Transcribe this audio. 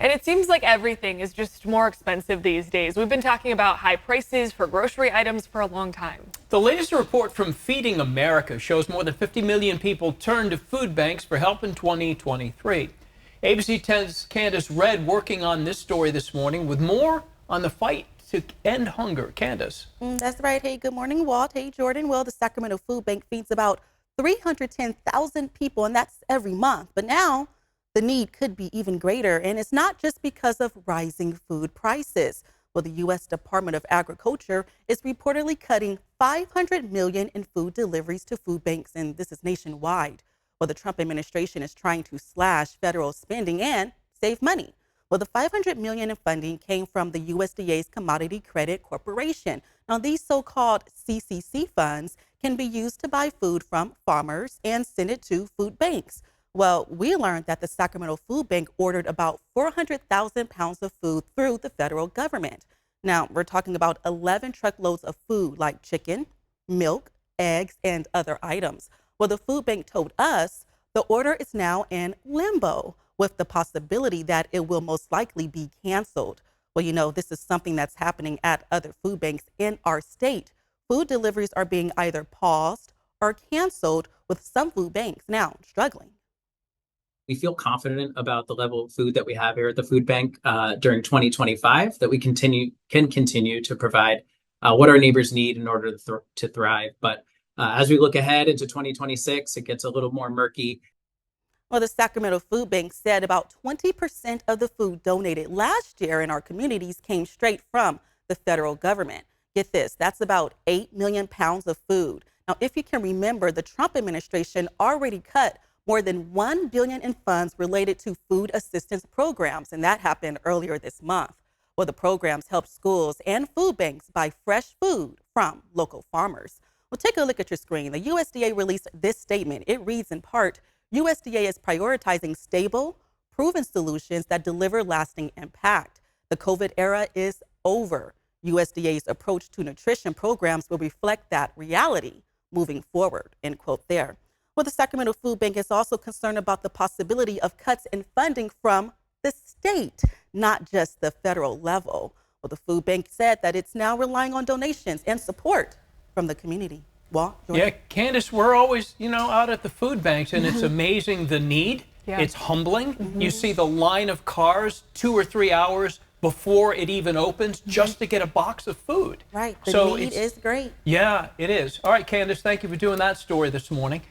And it seems like everything is just more expensive these days. We've been talking about high prices for grocery items for a long time. The latest report from Feeding America shows more than 50 million people turned to food banks for help in 2023. ABC 10's Candace Red working on this story this morning with more on the fight to end hunger. Candace. That's right. Hey, good morning, Walt. Hey, Jordan. Well, the Sacramento Food Bank feeds about 310,000 people, and that's every month. But now the need could be even greater, and it's not just because of rising food prices. Well, the U.S. Department of Agriculture is reportedly cutting $500 million in food deliveries to food banks, and this is nationwide. Well, the Trump administration is trying to slash federal spending and save money. Well, the $500 million in funding came from the USDA's Commodity Credit Corporation. Now, these so-called CCC funds can be used to buy food from farmers and send it to food banks. Well, we learned that the Sacramento Food Bank ordered about 400,000 pounds of food through the federal government. Now, we're talking about 11 truckloads of food like chicken, milk, eggs, and other items. Well, the food bank told us the order is now in limbo with the possibility that it will most likely be canceled. Well, you know, this is something that's happening at other food banks in our state. Food deliveries are being either paused or canceled, with some food banks now struggling. We feel confident about the level of food that we have here at the food bank during 2025, that we can continue to provide what our neighbors need in order to thrive. But as we look ahead into 2026, it gets a little more murky. Well, the Sacramento Food Bank said about 20% of the food donated last year in our communities came straight from the federal government. Get this, that's about 8 million pounds of food. Now, if you can remember, the Trump administration already cut more than $1 billion in funds related to food assistance programs, and that happened earlier this month. Well, the programs help schools and food banks buy fresh food from local farmers. Well, take a look at your screen. The USDA released this statement. It reads in part, USDA is prioritizing stable, proven solutions that deliver lasting impact. The COVID era is over. USDA's approach to nutrition programs will reflect that reality moving forward, end quote there. Well, the Sacramento Food Bank is also concerned about the possibility of cuts in funding from the state, not just the federal level. Well, the food bank said that it's now relying on donations and support from the community. Well, yeah, Candace, we're always, out at the food banks, and it's amazing the need. Yeah. It's humbling. You see the line of cars 2 or 3 hours before it even opens just to get a box of food. Right. The need is great. Yeah, it is. All right, Candace, thank you for doing that story this morning.